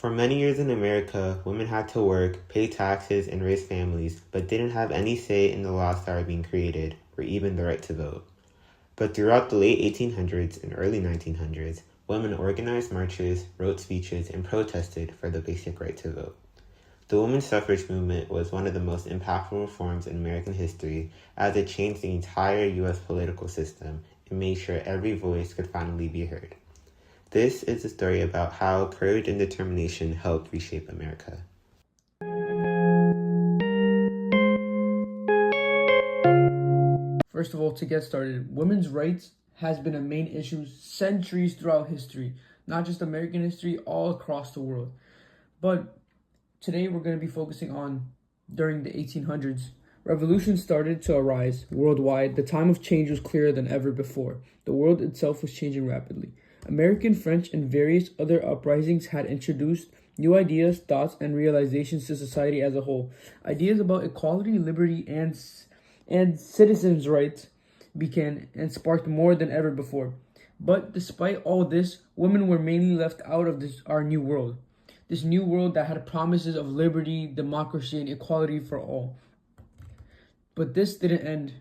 For many years in America, women had to work, pay taxes, and raise families, but didn't have any say in the laws that were being created, or even the right to vote. But throughout the late 1800s and early 1900s, women organized marches, wrote speeches, and protested for the basic right to vote. The women's suffrage movement was one of the most impactful reforms in American history, as it changed the entire U.S. political system and made sure every voice could finally be heard. This is a story about how courage and determination helped reshape America. First of all, to get started, women's rights has been a main issue centuries throughout history, not just American history, all across the world. But today we're going to be focusing on during the 1800s. Revolutions started to arise worldwide. The time of change was clearer than ever before. The world itself was changing rapidly. American, French, and various other uprisings had introduced new ideas, thoughts, and realizations to society as a whole. Ideas about equality, liberty, and citizens' rights began and sparked more than ever before. But despite all this, women were mainly left out of our new world. This new world that had promises of liberty, democracy, and equality for all. But this didn't end.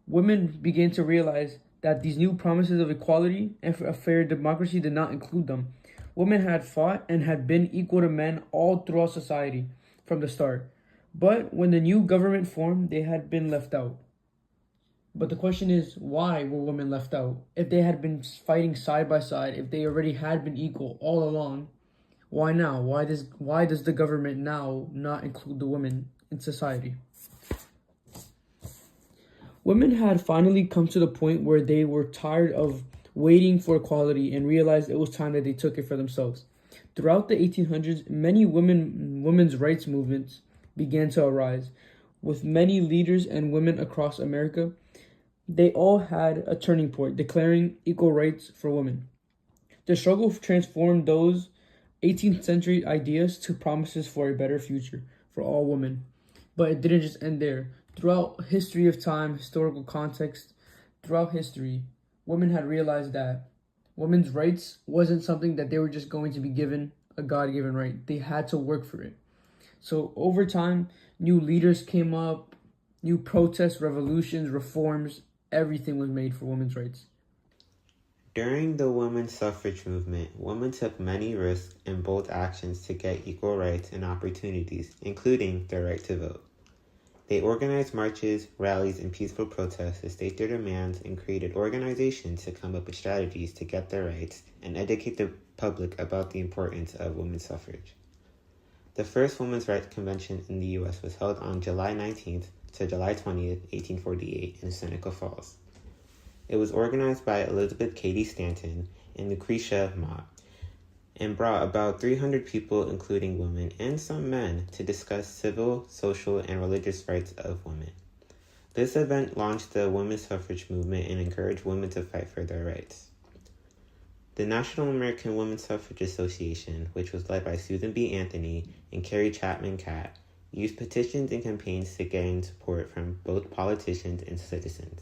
Women began to realize that these new promises of equality and a fair democracy did not include them. Women had fought and had been equal to men all throughout society from the start. But when the new government formed, they had been left out. But the question is, why were women left out? If they had been fighting side by side, if they already had been equal all along, why now? Why does the government now not include the women in society? Women had finally come to the point where they were tired of waiting for equality and realized it was time that they took it for themselves. Throughout the 1800s, many women's rights movements began to arise. With many leaders and women across America, they all had a turning point, declaring equal rights for women. The struggle transformed those 18th century ideas to promises for a better future for all women. But it didn't just end there. Throughout history of time, historical context, throughout history, women had realized that women's rights wasn't something that they were just going to be given a God-given right. They had to work for it. So over time, new leaders came up, new protests, revolutions, reforms, everything was made for women's rights. During the women's suffrage movement, women took many risks and bold actions to get equal rights and opportunities, including the right to vote. They organized marches, rallies, and peaceful protests to state their demands and created organizations to come up with strategies to get their rights and educate the public about the importance of women's suffrage. The first Women's Rights Convention in the U.S. was held on July 19th to July 20th, 1848 in Seneca Falls. It was organized by Elizabeth Cady Stanton and Lucretia Mott, and brought about 300 people, including women and some men, to discuss civil, social, and religious rights of women. This event launched the women's suffrage movement and encouraged women to fight for their rights. The National American Women's Suffrage Association, which was led by Susan B. Anthony and Carrie Chapman Catt, used petitions and campaigns to gain support from both politicians and citizens.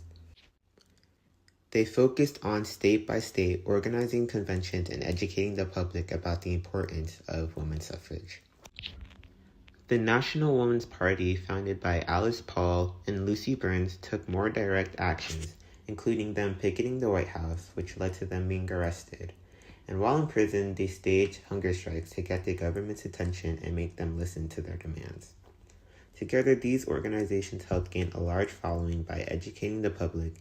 They focused on state-by-state organizing conventions and educating the public about the importance of women's suffrage. The National Woman's Party, founded by Alice Paul and Lucy Burns, took more direct actions, including them picketing the White House, which led to them being arrested. And while in prison, they staged hunger strikes to get the government's attention and make them listen to their demands. Together, these organizations helped gain a large following by educating the public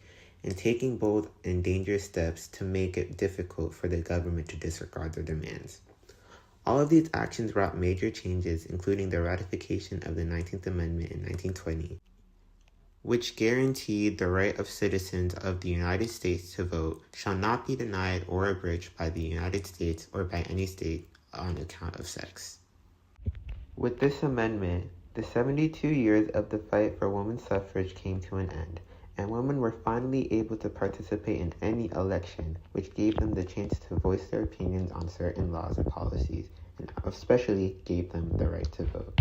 and taking bold and dangerous steps to make it difficult for the government to disregard their demands. All of these actions brought major changes, including the ratification of the 19th Amendment in 1920, which guaranteed the right of citizens of the United States to vote shall not be denied or abridged by the United States or by any state on account of sex. With this amendment, the 72 years of the fight for women's suffrage came to an end, and women were finally able to participate in any election, which gave them the chance to voice their opinions on certain laws and policies, and especially gave them the right to vote.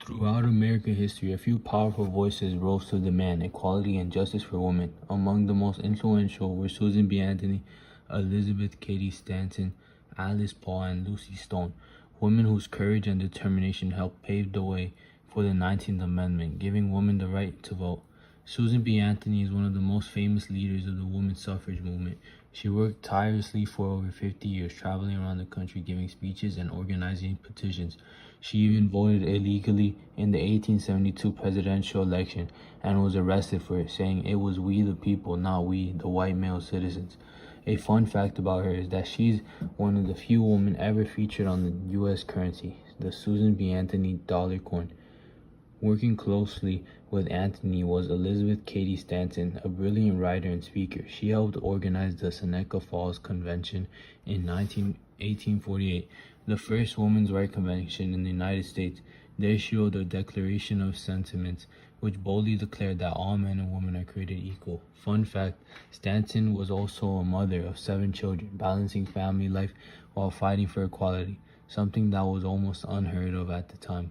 Throughout American history, a few powerful voices rose to demand equality and justice for women. Among the most influential were Susan B. Anthony, Elizabeth Cady Stanton, Alice Paul and Lucy Stone, women whose courage and determination helped pave the way for the 19th Amendment, giving women the right to vote. Susan B. Anthony is one of the most famous leaders of the women's suffrage movement. She worked tirelessly for over 50 years, traveling around the country giving speeches and organizing petitions. She even voted illegally in the 1872 presidential election and was arrested for it, saying it was we the people, not we, the white male citizens. A fun fact about her is that she's one of the few women ever featured on the U.S. currency, the Susan B. Anthony dollar coin. Working closely with Anthony was Elizabeth Cady Stanton, a brilliant writer and speaker. She helped organize the Seneca Falls Convention in 1848, the first women's rights convention in the United States. There she wrote a Declaration of Sentiments, which boldly declared that all men and women are created equal. Fun fact, Stanton was also a mother of 7 children, balancing family life while fighting for equality, something that was almost unheard of at the time.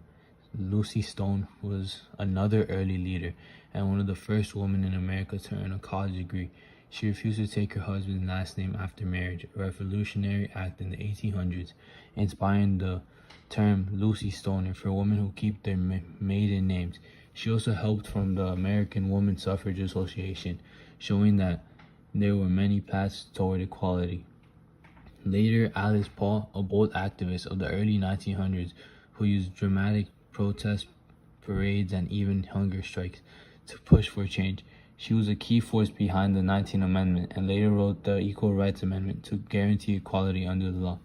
Lucy Stone was another early leader and one of the first women in America to earn a college degree. She refused to take her husband's last name after marriage, a revolutionary act in the 1800s, inspiring the term Lucy Stoner for women who keep their maiden names. She also helped from the American Women's Suffrage Association, showing that there were many paths toward equality. Later, Alice Paul, a bold activist of the early 1900s who used dramatic protests, parades, and even hunger strikes to push for change. She was a key force behind the 19th Amendment and later wrote the Equal Rights Amendment to guarantee equality under the law.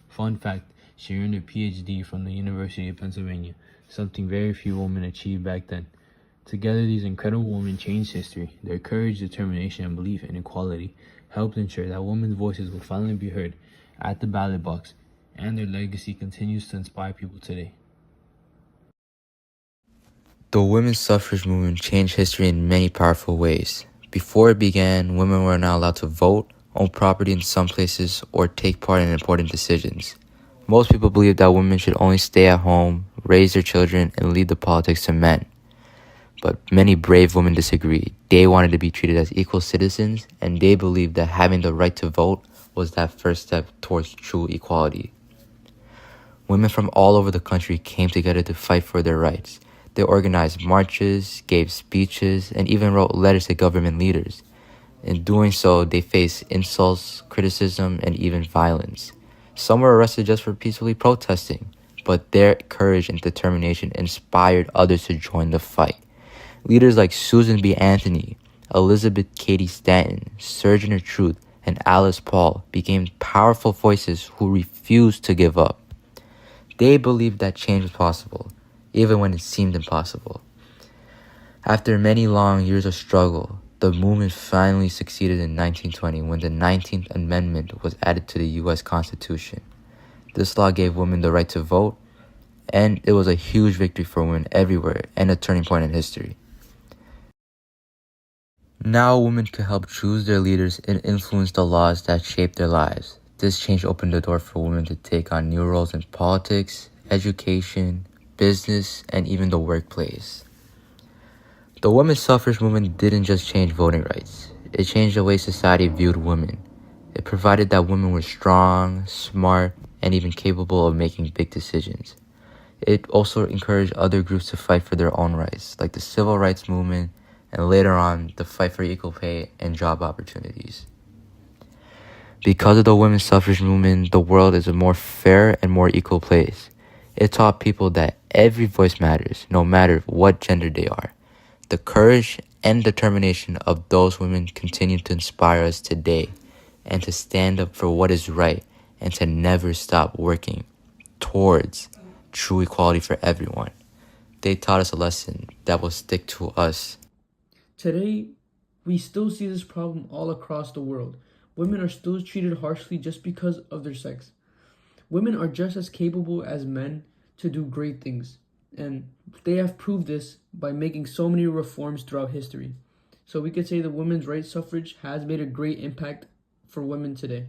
Fun fact, she earned her PhD from the University of Pennsylvania, something very few women achieved back then. Together, these incredible women changed history. Their courage, determination, and belief in equality helped ensure that women's voices would finally be heard at the ballot box, and their legacy continues to inspire people today. The women's suffrage movement changed history in many powerful ways. Before it began, women were not allowed to vote, own property in some places, or take part in important decisions. Most people believed that women should only stay at home, raise their children, and leave the politics to men. But many brave women disagreed. They wanted to be treated as equal citizens, and they believed that having the right to vote was that first step towards true equality. Women from all over the country came together to fight for their rights. They organized marches, gave speeches, and even wrote letters to government leaders. In doing so, they faced insults, criticism, and even violence. Some were arrested just for peacefully protesting, but their courage and determination inspired others to join the fight. Leaders like Susan B. Anthony, Elizabeth Cady Stanton, Sojourner Truth, and Alice Paul became powerful voices who refused to give up. They believed that change was possible, even when it seemed impossible. After many long years of struggle, the movement finally succeeded in 1920 when the 19th Amendment was added to the U.S. Constitution. This law gave women the right to vote, and it was a huge victory for women everywhere and a turning point in history. Now women can help choose their leaders and influence the laws that shape their lives. This change opened the door for women to take on new roles in politics, education, business, and even the workplace. The women's suffrage movement didn't just change voting rights. It changed the way society viewed women. It provided that women were strong, smart, and even capable of making big decisions. It also encouraged other groups to fight for their own rights, like the civil rights movement, and later on, the fight for equal pay and job opportunities. Because of the women's suffrage movement, the world is a more fair and more equal place. It taught people that every voice matters, no matter what gender they are. The courage and determination of those women continue to inspire us today, and to stand up for what is right, and to never stop working towards true equality for everyone. They taught us a lesson that will stick to us. Today, we still see this problem all across the world. Women are still treated harshly just because of their sex. Women are just as capable as men to do great things, and they have proved this by making so many reforms throughout history. So we could say the women's rights suffrage has made a great impact for women today.